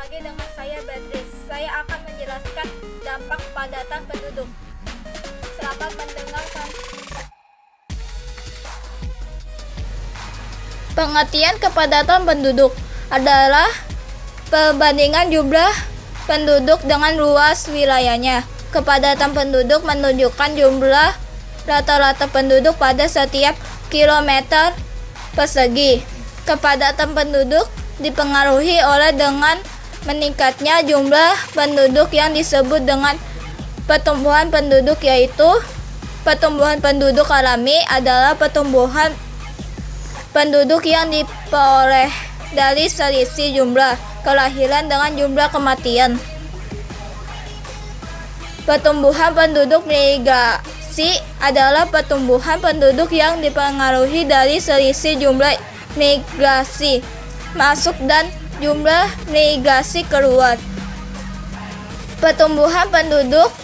lagi dengan saya Beatrice. Saya akan menjelaskan dampak kepadatan penduduk. Selamat mendengarkan. Pengertian kepadatan penduduk adalah perbandingan jumlah penduduk dengan luas wilayahnya. Kepadatan penduduk menunjukkan jumlah rata-rata penduduk pada setiap kilometer persegi. Kepadatan penduduk dipengaruhi oleh dengan meningkatnya jumlah penduduk yang disebut dengan pertumbuhan penduduk, yaitu pertumbuhan penduduk alami adalah pertumbuhan penduduk yang diperoleh dari selisih jumlah kelahiran dengan jumlah kematian. Pertumbuhan penduduk migrasi adalah pertumbuhan penduduk yang dipengaruhi dari selisih jumlah migrasi masuk dan jumlah migrasi keluar. Pertumbuhan penduduk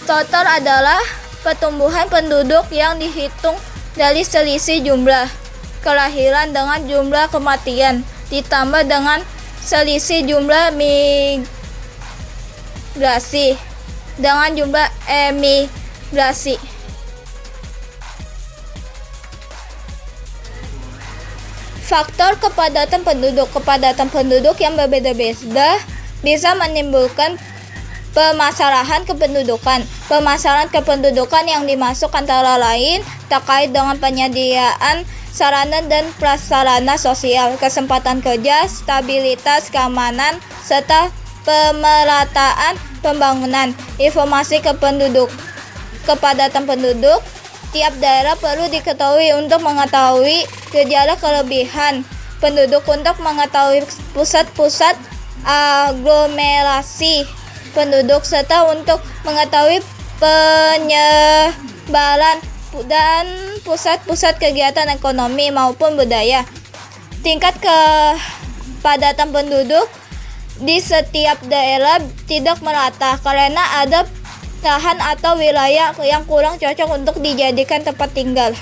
total adalah pertumbuhan penduduk yang dihitung dari selisih jumlah kelahiran dengan jumlah kematian ditambah dengan selisih jumlah migrasi dengan jumlah emigrasi. Faktor kepadatan penduduk. Kepadatan penduduk yang berbeda-beda bisa menimbulkan permasalahan kependudukan. Permasalahan kependudukan yang dimaksud antara lain terkait dengan penyediaan sarana dan prasarana sosial, kesempatan kerja, stabilitas keamanan, serta pemerataan pembangunan. Informasi kepadatan penduduk. Tiap daerah perlu diketahui untuk mengetahui gejala kelebihan penduduk, untuk mengetahui pusat-pusat aglomerasi penduduk, serta untuk mengetahui penyebaran dan pusat-pusat kegiatan ekonomi maupun budaya. Tingkat kepadatan penduduk di setiap daerah tidak merata karena ada lahan atau wilayah yang kurang cocok untuk dijadikan tempat tinggal.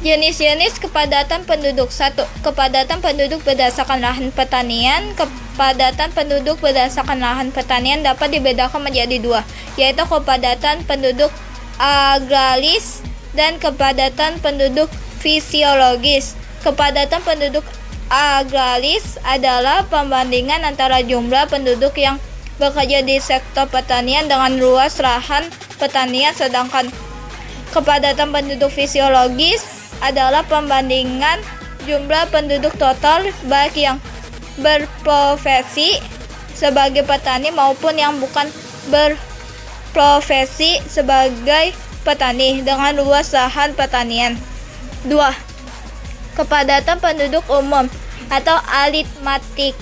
Jenis-jenis kepadatan penduduk. 1. Kepadatan penduduk berdasarkan lahan pertanian. Kepadatan penduduk berdasarkan lahan pertanian dapat dibedakan menjadi dua, yaitu kepadatan penduduk agraris dan kepadatan penduduk fisiologis. Kepadatan penduduk agraris adalah pembandingan antara jumlah penduduk yang bekerja di sektor pertanian dengan luas lahan pertanian, sedangkan kepadatan penduduk fisiologis adalah pembandingan jumlah penduduk total baik yang berprofesi sebagai petani maupun yang bukan berprofesi sebagai petani dengan luas lahan pertanian. 2. Kepadatan penduduk umum atau aritmatik.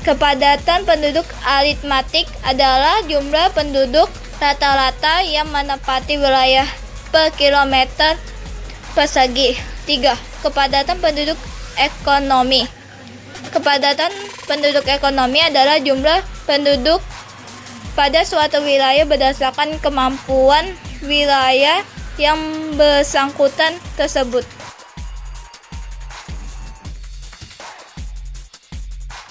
Kepadatan penduduk aritmatik adalah jumlah penduduk rata-rata yang menempati wilayah per kilometer persegi. 3. Kepadatan penduduk ekonomi. Kepadatan penduduk ekonomi adalah jumlah penduduk pada suatu wilayah berdasarkan kemampuan wilayah yang bersangkutan tersebut.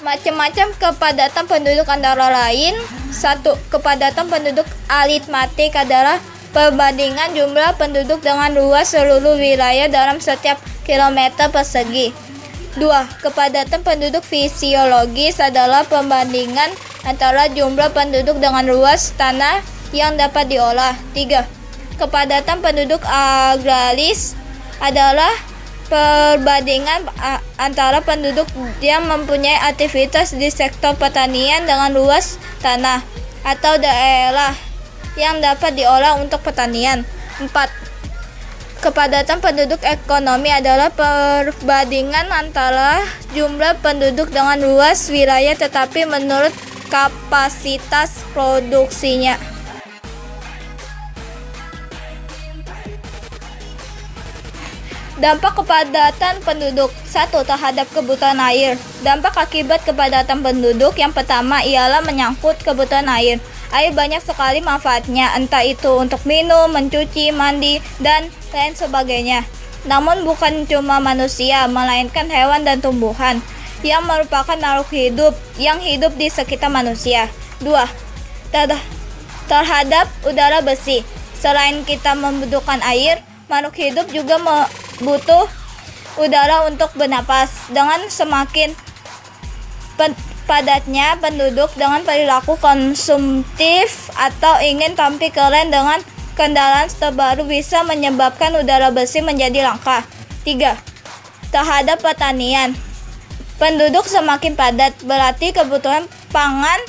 Macam-macam kepadatan penduduk antara lain. 1. Kepadatan penduduk aritmatik adalah perbandingan jumlah penduduk dengan luas seluruh wilayah dalam setiap kilometer persegi. 2. Kepadatan penduduk fisiologis adalah perbandingan antara jumlah penduduk dengan luas tanah yang dapat diolah. 3. Kepadatan penduduk agraris adalah perbandingan antara penduduk yang mempunyai aktivitas di sektor pertanian dengan luas tanah atau daerah yang dapat diolah untuk pertanian. 4. Kepadatan penduduk ekonomi adalah perbandingan antara jumlah penduduk dengan luas wilayah tetapi menurut kapasitas produksinya. Dampak kepadatan penduduk. 1. Terhadap kebutuhan air. Dampak akibat kepadatan penduduk yang pertama ialah menyangkut kebutuhan air. Air banyak sekali manfaatnya, entah itu untuk minum, mencuci, mandi, dan lain sebagainya. Namun bukan cuma manusia, melainkan hewan dan tumbuhan yang merupakan makhluk hidup yang hidup di sekitar manusia. 2. Terhadap udara bersih. Selain kita membutuhkan air, makhluk hidup juga butuh udara untuk bernapas. Dengan semakin padatnya penduduk dengan perilaku konsumtif atau ingin tampil keren dengan kendaraan terbaru bisa menyebabkan udara bersih menjadi langka. 3. Terhadap pertanian. Penduduk semakin padat, berarti kebutuhan pangan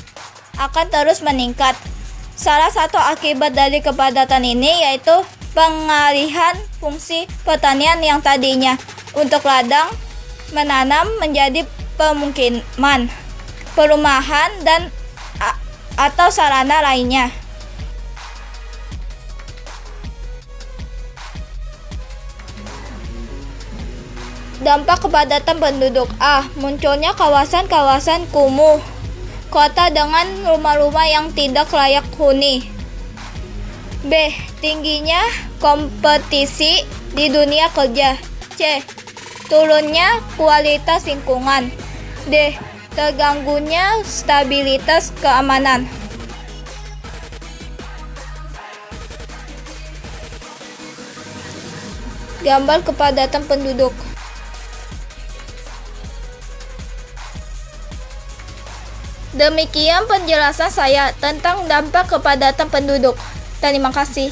akan terus meningkat. Salah satu akibat dari kepadatan ini yaitu pengalihan fungsi pertanian yang tadinya untuk ladang menanam menjadi pemukiman, perumahan, dan atau sarana lainnya. Dampak kepadatan penduduk. A. Munculnya kawasan-kawasan kumuh, kota dengan rumah-rumah yang tidak layak huni. B. Tingginya kompetisi di dunia kerja. C. Turunnya kualitas lingkungan. D. Terganggunya stabilitas keamanan. Gambar kepadatan penduduk. Demikian penjelasan saya tentang dampak kepadatan penduduk. Terima kasih.